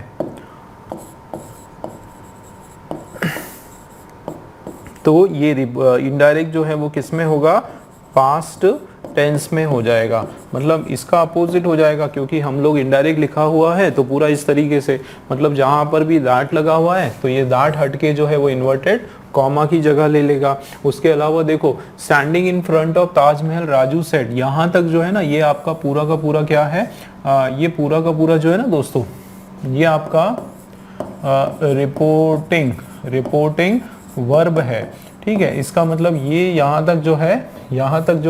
तो ये इनडायरेक्ट जो है वो किस में होगा, पास्ट टेंस में हो जाएगा, मतलब इसका अपोजिट हो जाएगा, क्योंकि हम लोग इनडायरेक्ट लिखा हुआ है तो पूरा इस तरीके से, मतलब जहां पर भी दैट लगा हुआ है तो ये दैट हटके जो है वो इन्वर्टेड कॉमा की जगह ले लेगा। उसके अलावा देखो standing in front of Taj Mahal Raju said, यहाँ तक जो है ना ये आपका पूरा का पूरा क्या है, ये पूरा का पूरा जो है ना दोस्तों, ये आपका रिपोर्टिंग वर्ब है, ठीक है। इसका मतलब ये यहाँ तक जो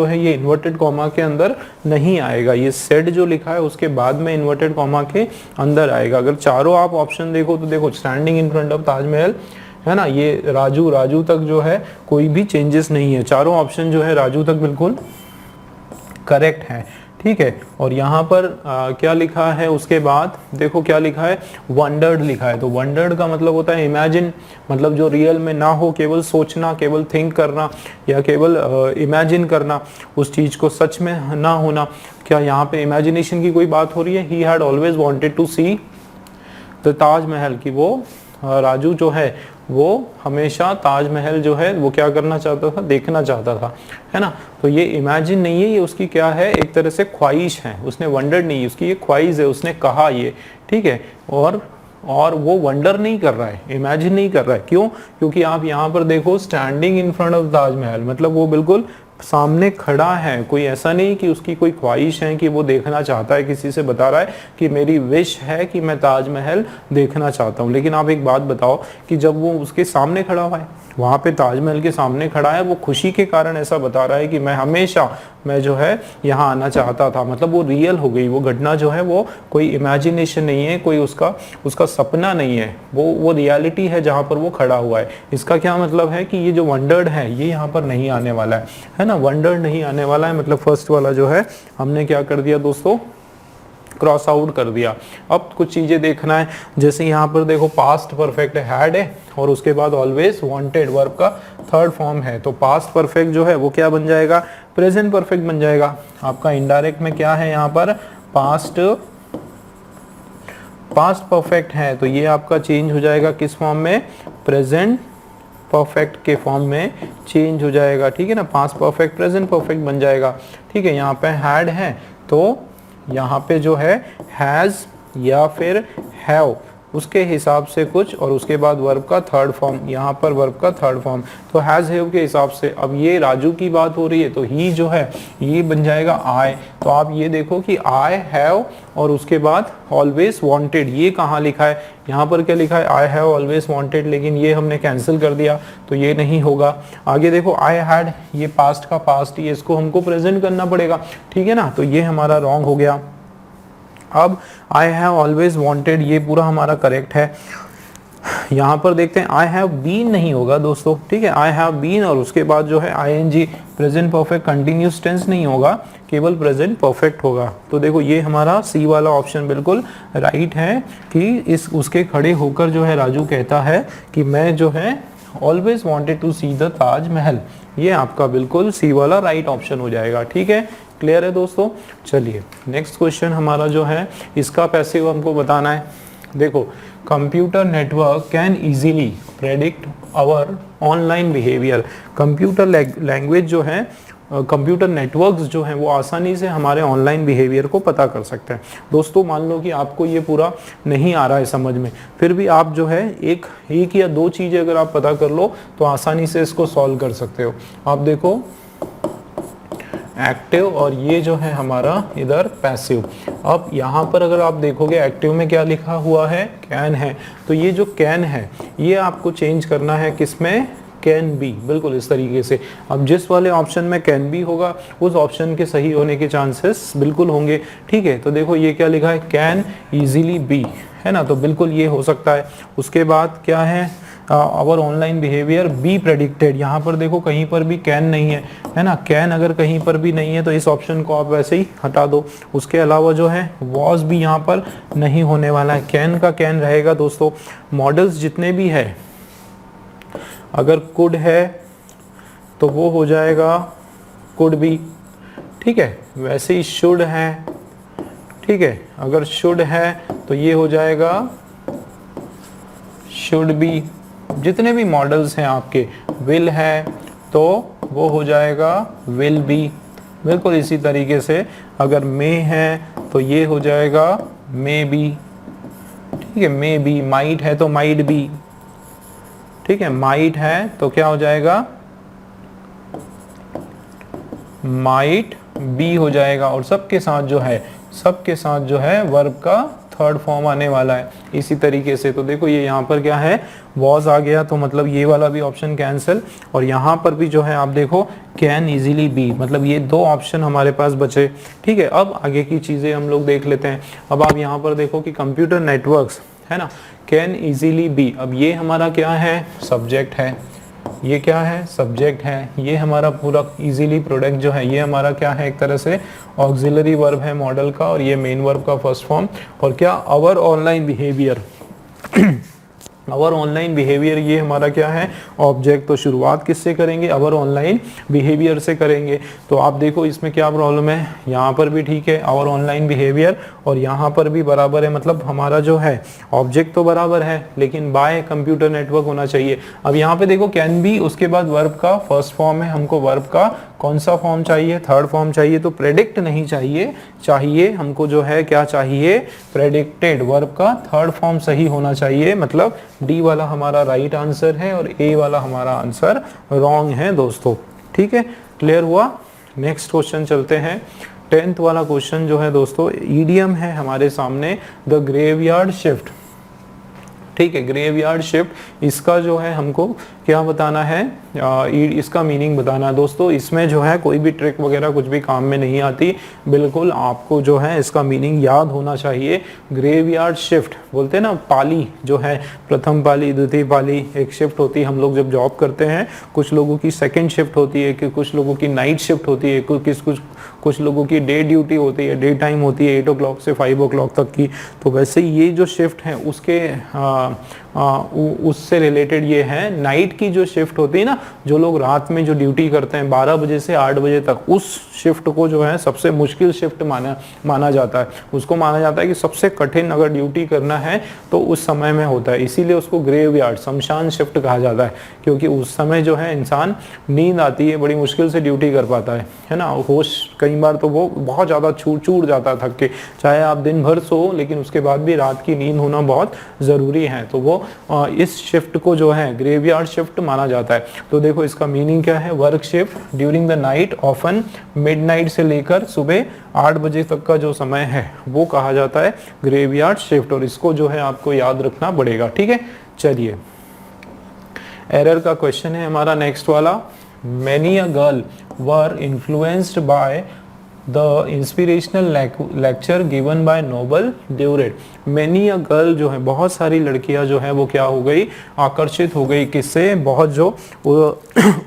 है ये इन्वर्टेड कॉमा के अंदर नहीं आएगा, ये सेड जो लिखा है उसके बाद में इन्वर्टेड कॉमा के अंदर आएगा। अगर चारों आप ऑप्शन देखो तो देखो standing in front of Taj Mahal है ना, ये राजू तक जो है कोई भी चेंजेस नहीं है, चारों ऑप्शन जो है राजू तक बिल्कुल करेक्ट है, ठीक है। और यहाँ पर क्या लिखा है उसके बाद देखो क्या लिखा है, वंडर्ड लिखा है। तो वंडर्ड का मतलब होता है इमेजिन, मतलब जो रियल में ना हो, केवल सोचना, केवल थिंक करना या केवल इमेजिन करना, उस चीज को सच में ना होना। क्या यहाँ पे इमेजिनेशन की कोई बात हो रही है? He had always wanted to see the Taj Mahal, की वो राजू जो है वो हमेशा ताजमहल जो है वो क्या करना चाहता था, देखना चाहता था, है ना। तो ये इमेजिन नहीं है, ये उसकी क्या है, एक तरह से ख्वाहिश है। उसने वंडर नहीं, उसकी ये ख्वाहिश है, उसने कहा ये, ठीक है। और वो वंडर नहीं कर रहा है, इमेजिन नहीं कर रहा है। क्यों? क्योंकि आप यहाँ पर देखो standing in front of Taj Mahal, मतलब वो बिल्कुल सामने खड़ा है। कोई ऐसा नहीं कि उसकी कोई ख्वाहिश है कि वो देखना चाहता है, किसी से बता रहा है कि मेरी विश है कि मैं ताजमहल देखना चाहता हूँ। लेकिन आप एक बात बताओ कि जब वो उसके सामने खड़ा हुआ है, वहाँ पे ताजमहल के सामने खड़ा है, वो खुशी के कारण ऐसा बता रहा है कि मैं जो है यहाँ आना चाहता था, मतलब वो रियल हो गई। वो घटना जो है वो कोई इमेजिनेशन नहीं है, कोई उसका सपना नहीं है, वो रियलिटी है जहाँ पर वो खड़ा हुआ है। इसका क्या मतलब है कि ये जो वंडर्ड है ये यहाँ पर नहीं आने वाला है ना, वंडर्ड नहीं आने वाला है। मतलब फर्स्ट वाला जो है हमने क्या कर दिया दोस्तों, क्रॉस आउट कर दिया। अब कुछ चीजें देखना है, जैसे यहाँ पर देखो पास्ट परफेक्ट हैड है और उसके बाद ऑलवेज वांटेड वर्ब का थर्ड फॉर्म है। तो पास्ट परफेक्ट जो है वो क्या बन जाएगा, प्रेजेंट परफेक्ट बन जाएगा। आपका इनडायरेक्ट में क्या है, यहाँ पर पास्ट परफेक्ट है, तो ये आपका चेंज हो जाएगा किस फॉर्म में, प्रेजेंट परफेक्ट के फॉर्म में चेंज हो जाएगा, ठीक है ना। पास्ट परफेक्ट प्रेजेंट परफेक्ट बन जाएगा, ठीक है। यहाँ पे हैड है तो यहाँ पे जो है हैज या फिर हैव, उसके हिसाब से कुछ, और उसके बाद वर्ब का थर्ड फॉर्म, यहाँ पर वर्ब का थर्ड फॉर्म, तो हैज हैव के हिसाब से। अब ये राजू की बात हो रही है तो ही जो है ये बन जाएगा आई। तो आप ये देखो कि आई हैव और उसके बाद ऑलवेज वांटेड, ये कहाँ लिखा है, यहाँ पर क्या लिखा है, आई हैव ऑलवेज वांटेड, लेकिन ये हमने कैंसिल कर दिया तो ये नहीं होगा। आगे देखो आई हैड, ये पास्ट का पास्ट, ये इसको हमको प्रेजेंट करना पड़ेगा, ठीक है ना, तो ये हमारा रॉन्ग हो गया। अब आई हैव ऑलवेज वांटेड, ये पूरा हमारा करेक्ट है। यहाँ पर देखते हैं आई हैव बीन नहीं होगा दोस्तों, ठीक है। आई हैव बीन और उसके बाद जो है ING, present perfect continuous tense नहीं होगा, केवल प्रेजेंट परफेक्ट होगा। तो देखो ये हमारा सी वाला ऑप्शन बिल्कुल राइट है कि उसके खड़े होकर जो है राजू कहता है कि मैं जो है always wanted to see the Taj Mahal. ये आपका बिल्कुल सी वाला राइट ऑप्शन हो जाएगा, ठीक है। क्लियर है दोस्तों। चलिए नेक्स्ट क्वेश्चन हमारा जो है इसका पैसिव हमको बताना है। देखो, computer network can easily predict our online behaviour. Computer language जो है, कंप्यूटर नेटवर्क्स जो हैं वो आसानी से हमारे ऑनलाइन बिहेवियर को पता कर सकते हैं। दोस्तों मान लो कि आपको ये पूरा नहीं आ रहा है समझ में, फिर भी आप जो है एक या दो चीज़ें अगर आप पता कर लो तो आसानी से इसको सॉल्व कर सकते हो। आप देखो एक्टिव और ये जो है हमारा इधर पैसिव। अब यहाँ पर अगर आप देखोगे एक्टिव में क्या लिखा हुआ है, कैन है, तो ये जो कैन है ये आपको चेंज करना है किसमें, कैन बी, बिल्कुल इस तरीके से। अब जिस वाले ऑप्शन में कैन बी होगा उस ऑप्शन के सही होने के चांसेस बिल्कुल होंगे, ठीक है। तो देखो ये क्या लिखा है, कैन इजीली बी, है ना, तो बिल्कुल ये हो सकता है। उसके बाद क्या है, our online behaviour be predicted. यहाँ पर देखो कहीं पर भी कैन नहीं है ना, कैन अगर कहीं पर भी नहीं है तो इस ऑप्शन को आप वैसे ही हटा दो। उसके अलावा जो है वॉज भी यहाँ पर नहीं होने वाला है, कैन का कैन रहेगा दोस्तों। मॉडल्स जितने भी है, अगर कुड है तो वो हो जाएगा कुड बी, ठीक है। वैसे ही शुड है, ठीक है, अगर शुड है तो ये हो जाएगा शुड बी। जितने भी मॉडल्स हैं आपके, विल है तो वो हो जाएगा विल बी, बिल्कुल इसी तरीके से। अगर मे है तो ये हो जाएगा मे बी, ठीक है, मे बी। माइट है तो माइट बी, ठीक है, माइट है तो क्या हो जाएगा, माइट बी हो जाएगा। और सबके साथ जो है वर्ब का थर्ड फॉर्म आने वाला है इसी तरीके से। तो देखो ये यहाँ पर क्या है, वॉज आ गया, तो मतलब ये वाला भी ऑप्शन कैंसिल, और यहाँ पर भी जो है आप देखो कैन इजीली बी, मतलब ये दो ऑप्शन हमारे पास बचे। ठीक है, अब आगे की चीज़ें हम लोग देख लेते हैं। अब आप यहाँ पर देखो कि कंप्यूटर नेटवर्क्स है ना, कैन इजीली बी, अब ये हमारा क्या है, सब्जेक्ट है, ये क्या है, सब्जेक्ट है, ये हमारा पूरा इजीली प्रोडक्ट जो है ये हमारा क्या है, एक तरह से ऑक्सिलरी वर्ब है मॉडल का, और ये मेन वर्ब का फर्स्ट फॉर्म, और क्या our online behaviour our online behaviour ये हमारा क्या है, ऑब्जेक्ट। तो शुरुआत किससे करेंगे, आवर ऑनलाइन बिहेवियर से करेंगे। तो आप देखो इसमें क्या प्रॉब्लम है, यहाँ पर भी ठीक है आवर ऑनलाइन बिहेवियर, और यहाँ पर भी बराबर है, मतलब हमारा जो है ऑब्जेक्ट तो बराबर है लेकिन बाय कंप्यूटर नेटवर्क होना चाहिए। अब यहाँ पे देखो कैन बी, उसके बाद वर्ब का फर्स्ट फॉर्म है, हमको वर्ब का कौन सा फॉर्म चाहिए, थर्ड फॉर्म चाहिए। तो प्रेडिक्ट नहीं चाहिए, चाहिए हमको जो है क्या चाहिए, प्रेडिक्टेड, वर्ब का थर्ड फॉर्म सही होना चाहिए, मतलब डी वाला हमारा राइट आंसर है और ए वाला हमारा आंसर रॉन्ग है दोस्तों। ठीक है, क्लियर हुआ। नेक्स्ट क्वेश्चन चलते हैं। 10th वाला क्वेश्चन जो है दोस्तों, ईडियम है हमारे सामने, द ग्रेवयार्ड शिफ्ट। ठीक है, ग्रेवयार्ड शिफ्ट, इसका जो है हमको क्या बताना है, इसका मीनिंग बताना है दोस्तों। इसमें जो है कोई भी ट्रिक वगैरह कुछ भी काम में नहीं आती, बिल्कुल आपको जो है इसका मीनिंग याद होना चाहिए। ग्रेवयार्ड शिफ्ट बोलते हैं ना, पाली जो है, प्रथम पाली, द्वितीय पाली, एक शिफ्ट होती है। हम लोग जब जॉब करते हैं, कुछ लोगों की सेकंड शिफ्ट होती है, कि कुछ लोगों की नाइट शिफ्ट होती है, कुछ लोगों की डे ड्यूटी होती है, डे टाइम होती है 8 o'clock से 5 o'clock तक की। तो वैसे ये जो शिफ्ट है उसके उससे रिलेटेड ये है। नाइट की जो शिफ्ट होती है ना, जो लोग रात में जो ड्यूटी करते हैं 12 बजे से 8 बजे तक, उस शिफ्ट को जो है सबसे मुश्किल शिफ्ट माना जाता है। उसको माना जाता है कि सबसे कठिन अगर ड्यूटी करना है तो उस समय में होता है, इसीलिए उसको ग्रेवयार्ड, शमशान शिफ्ट कहा जाता है, क्योंकि उस समय जो है इंसान, नींद आती है, बड़ी मुश्किल से ड्यूटी कर पाता है ना, होश कई बार तो वो बहुत ज़्यादा छूट जाता है थक के, चाहे आप दिन भर सो, लेकिन उसके बाद भी रात की नींद होना बहुत ज़रूरी है। तो वो इस शिफ्ट को जो है ग्रेवयार्ड शिफ्ट माना जाता है। तो देखो इसका मीनिंग क्या है, work shift during the night, often midnight से लेकर सुबह 8 बजे तक का जो समय है वो कहा जाता है ग्रेवयार्ड शिफ्ट, और इसको जो है आपको याद रखना पड़ेगा। ठीक है, चलिए एरर का क्वेश्चन है हमारा नेक्स्ट वाला। Many a girl were influenced by the inspirational lecture given by noble Durate. Many a girl जो है, बहुत सारी लड़कियां जो है वो क्या हो गई, आकर्षित हो गई, किससे, बहुत जो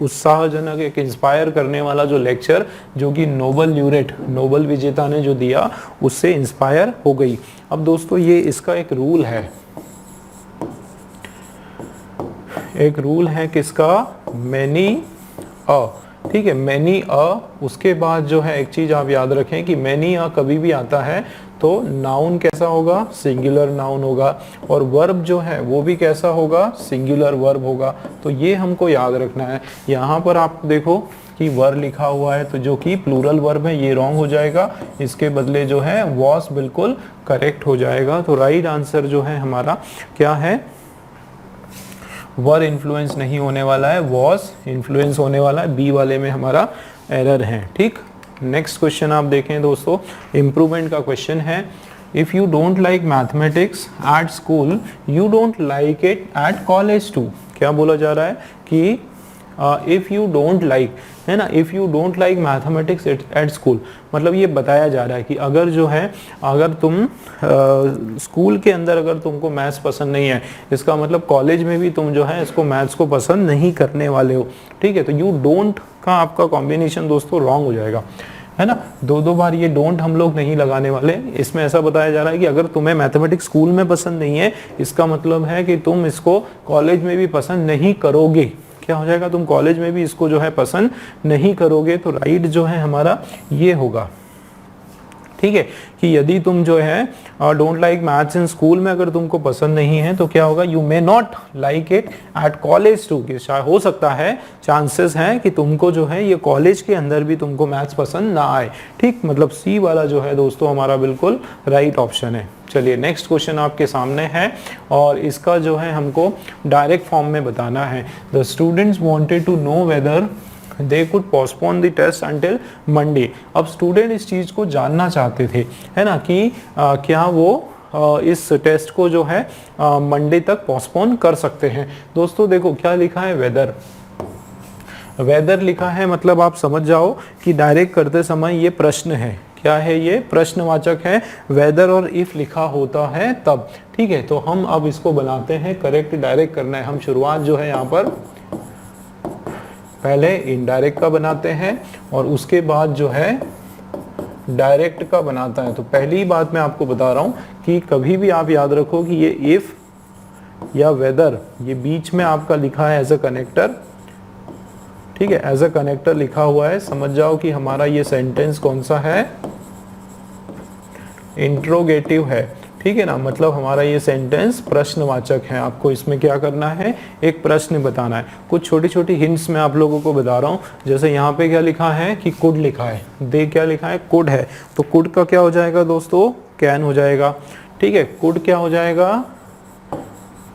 उत्साहजनक, एक इंस्पायर करने वाला जो लेक्चर जो कि नोबल ड्यूरेट, नोबल विजेता ने जो दिया, उससे इंस्पायर हो गई। अब दोस्तों ये इसका एक रूल है, एक रूल है किसका, मैनी अ। ठीक है, मैनी अ, उसके बाद जो है एक चीज आप याद रखें कि मैनी अ कभी भी आता है तो नाउन कैसा होगा, सिंगुलर नाउन होगा, और वर्ब जो है वो भी कैसा होगा, सिंगुलर वर्ब होगा। तो ये हमको याद रखना है। यहाँ पर आप देखो कि वर लिखा हुआ है, तो जो कि प्लूरल वर्ब है ये रॉन्ग हो जाएगा, इसके बदले जो है वॉस बिल्कुल करेक्ट हो जाएगा। तो राइट आंसर जो है हमारा क्या है, वर इन्फ्लुएंस नहीं होने वाला है, वॉस इन्फ्लुएंस होने वाला है, बी वाले में हमारा एरर है। ठीक, नेक्स्ट क्वेश्चन आप देखें दोस्तों, इम्प्रूवमेंट का क्वेश्चन है। If you don't like mathematics at school, you don't like it at college too. क्या बोला जा रहा है कि इफ यू डोंट लाइक, है ना, if you don't like mathematics at school, मतलब ये बताया जा रहा है कि अगर जो है, अगर तुम स्कूल के अंदर अगर तुमको मैथ्स पसंद नहीं है, इसका मतलब कॉलेज में भी तुम जो है इसको मैथ्स को पसंद नहीं करने वाले हो। ठीक है, तो यू डोंट का आपका कॉम्बिनेशन दोस्तों रॉन्ग हो जाएगा, है ना, दो बार ये डोंट हम लोग नहीं लगाने वाले। इसमें ऐसा बताया जा रहा है कि अगर तुम्हें मैथमेटिक्स स्कूल में पसंद नहीं है, इसका मतलब है कि तुम इसको कॉलेज में भी पसंद नहीं करोगे। क्या हो जाएगा, तुम कॉलेज में भी इसको जो है पसंद नहीं करोगे। तो राइट जो है हमारा ये होगा। ठीक है, कि यदि तुम जो है don't like maths in school में अगर तुमको पसंद नहीं है तो क्या होगा, you may not like it at college too, कि हो सकता है, चांसेस हैं कि तुमको जो है ये कॉलेज के अंदर भी तुमको मैथ्स पसंद ना आए। ठीक, मतलब सी वाला जो है दोस्तों हमारा बिल्कुल राइट ऑप्शन है। चलिए नेक्स्ट क्वेश्चन आपके सामने है, और इसका जो है हमको डायरेक्ट फॉर्म में बताना है। The students wanted to know whether they could postpone the test until Monday. अब स्टूडेंट इस चीज़ को जानना चाहते थे, है ना, कि क्या वो इस टेस्ट को जो है मंडे तक पोस्टपोन कर सकते हैं। दोस्तों देखो क्या लिखा है, वेदर। वेदर लिखा है मतलब आप समझ जाओ कि डायरेक्ट करते समय ये प्रश्न है। क्या है ये, प्रश्नवाचक है। वेदर और इफ लिखा होता है तब, ठीक है। तो हम अब इसको बनाते हैं, करेक्ट डायरेक्ट करना है। हम शुरुआत जो है यहाँ पर पहले इनडायरेक्ट का बनाते हैं और उसके बाद जो है डायरेक्ट का बनाता है। तो पहली बात मैं आपको बता रहा हूं कि कभी भी आप याद रखो कि ये इफ या वेदर ये बीच में आपका लिखा है एज अ कनेक्टर, ठीक है, एज अ कनेक्टर लिखा हुआ है। समझ जाओ कि हमारा ये सेंटेंस कौन सा है, इंट्रोगेटिव है, ठीक है ना। मतलब हमारा ये सेंटेंस प्रश्नवाचक है। आपको इसमें क्या करना है, एक प्रश्न बताना है। कुछ छोटी छोटी हिंट्स मैं आप लोगों को बता रहा हूँ। जैसे यहाँ पे क्या लिखा है कि कुड लिखा है, दे क्या लिखा है, कुड है। तो कुड का क्या हो जाएगा दोस्तों, कैन हो जाएगा, ठीक है। कुड क्या हो जाएगा,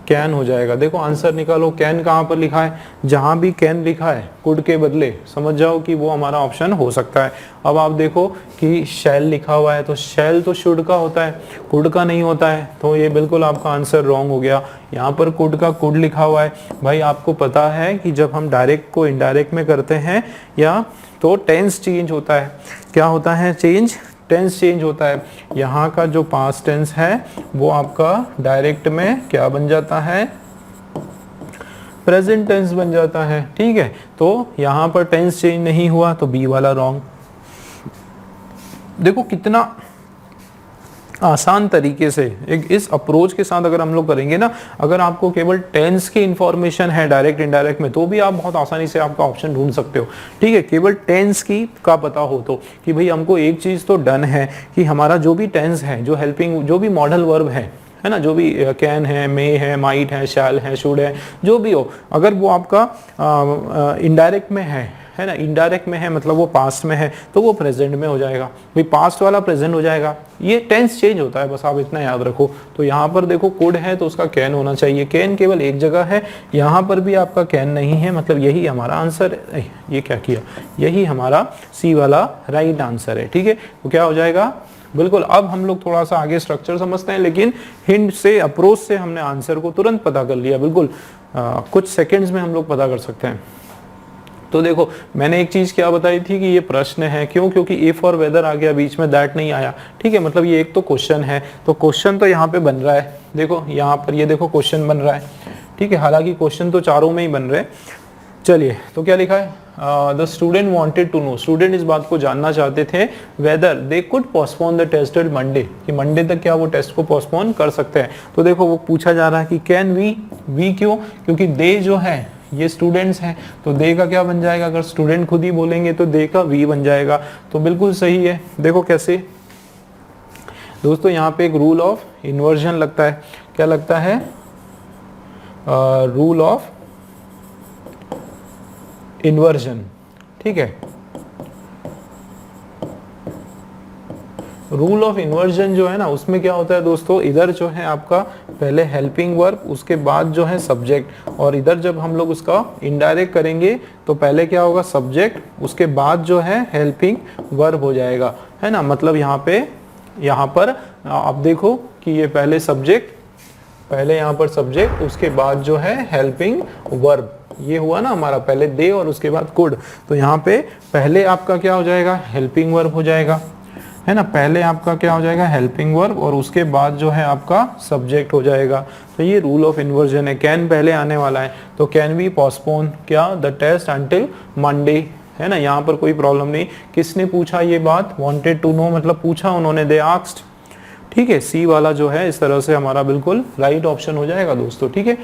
कैन हो जाएगा। देखो आंसर निकालो, कैन कहाँ पर लिखा है, जहां भी कैन लिखा है कुड के बदले समझ जाओ कि वो हमारा ऑप्शन हो सकता है। अब आप देखो कि शैल लिखा हुआ है, तो शैल तो शुड का होता है, कुड का नहीं होता है, तो ये बिल्कुल आपका आंसर रॉन्ग हो गया। यहाँ पर कुड का कुड लिखा हुआ है। भाई आपको पता है कि जब हम डायरेक्ट को इनडायरेक्ट में करते हैं या तो टेंस चेंज होता है। क्या होता है चेंज, टेंस चेंज होता है। यहाँ का जो पास्ट टेंस है वो आपका डायरेक्ट में क्या बन जाता है, प्रेजेंट टेंस बन जाता है, ठीक है। तो यहाँ पर टेंस चेंज नहीं हुआ तो बी वाला रॉन्ग। देखो कितना आसान तरीके से एक इस अप्रोच के साथ अगर हम लोग करेंगे ना, अगर आपको केवल टेंस की इंफॉर्मेशन है डायरेक्ट इनडायरेक्ट में तो भी आप बहुत आसानी से आपका ऑप्शन ढूंढ सकते हो, ठीक है। केवल टेंस की का पता हो तो कि भाई हमको एक चीज तो डन है कि हमारा जो भी टेंस है, जो हेल्पिंग, जो भी मॉडल वर्ब है ना, जो भी कैन है, मे है, माइट है, शैल है, शुड है, जो भी हो, अगर वो आपका इनडायरेक्ट में है ना, इनडायरेक्ट में है मतलब वो पास्ट में है तो वो प्रेजेंट में हो जाएगा। भाई पास्ट वाला प्रेजेंट हो जाएगा, ये टेंस चेंज होता है, बस आप इतना याद रखो। तो यहाँ पर देखो कुड है तो उसका कैन होना चाहिए। कैन केवल एक जगह है, यहाँ पर भी आपका कैन नहीं है, मतलब यही हमारा आंसर, ये क्या किया, यही हमारा सी वाला राइट आंसर है, ठीक है। तो क्या हो जाएगा, बिल्कुल। अब हम लोग थोड़ा सा आगे स्ट्रक्चर समझते हैं, लेकिन हिंट से, अप्रोच से हमने आंसर को तुरंत पता कर लिया, बिल्कुल कुछ सेकेंड्स में हम लोग पता कर सकते हैं। तो देखो मैंने एक चीज क्या बताई थी कि ये प्रश्न है, क्यों, क्योंकि इफ और वेदर आ गया बीच में, दैट नहीं आया, ठीक है। मतलब ये एक तो क्वेश्चन है, तो क्वेश्चन तो यहाँ पे बन रहा है, देखो यहाँ पर ये देखो क्वेश्चन बन रहा है, ठीक है। हालांकि क्वेश्चन तो चारों में ही बन रहे। चलिए तो क्या लिखा है, the student wanted to know, student इस बात को जानना चाहते थे, whether they could postpone the test till Monday, कि मंडे तक क्या वो टेस्ट को पोस्टपोन कर सकते हैं। तो देखो वो पूछा जा रहा है कि कैन वी क्यों, क्योंकि दे जो है ये स्टूडेंट्स हैं, तो दे का क्या बन जाएगा, अगर स्टूडेंट खुद ही बोलेंगे तो दे का वी बन जाएगा। तो बिल्कुल सही है। देखो कैसे दोस्तों, यहाँ पे एक रूल ऑफ इन्वर्जन लगता है। क्या लगता है, रूल ऑफ इन्वर्जन, ठीक है। रूल ऑफ इन्वर्जन जो है ना, उसमें क्या होता है दोस्तों, इधर जो है आपका पहले हेल्पिंग वर्ब, उसके बाद जो है सब्जेक्ट, और इधर जब हम लोग उसका इनडायरेक्ट करेंगे तो पहले क्या होगा, सब्जेक्ट, उसके बाद जो है हेल्पिंग वर्ब हो जाएगा, है ना। मतलब यहाँ पर आप देखो कि ये पहले सब्जेक्ट, पहले यहाँ पर सब्जेक्ट, उसके बाद जो है हेल्पिंग वर्ब, ये हुआ ना हमारा, पहले दे और उसके बाद कुड। तो यहाँ पे पहले आपका क्या हो जाएगा, हेल्पिंग वर्ब हो जाएगा, है ना। पहले आपका क्या हो जाएगा, हेल्पिंग वर्ब, और उसके बाद जो है आपका सब्जेक्ट हो जाएगा। तो ये रूल ऑफ इन्वर्जन है। कैन पहले आने वाला है, तो कैन वी पोस्टपोन क्या द टेस्ट अंटिल मंडे, है ना। यहाँ पर कोई प्रॉब्लम नहीं। किसने पूछा ये बात, वांटेड टू नो मतलब पूछा उन्होंने, दे आस्क्ड, ठीक है। सी वाला जो है इस तरह से हमारा बिल्कुल राइट ऑप्शन हो जाएगा दोस्तों, ठीक है।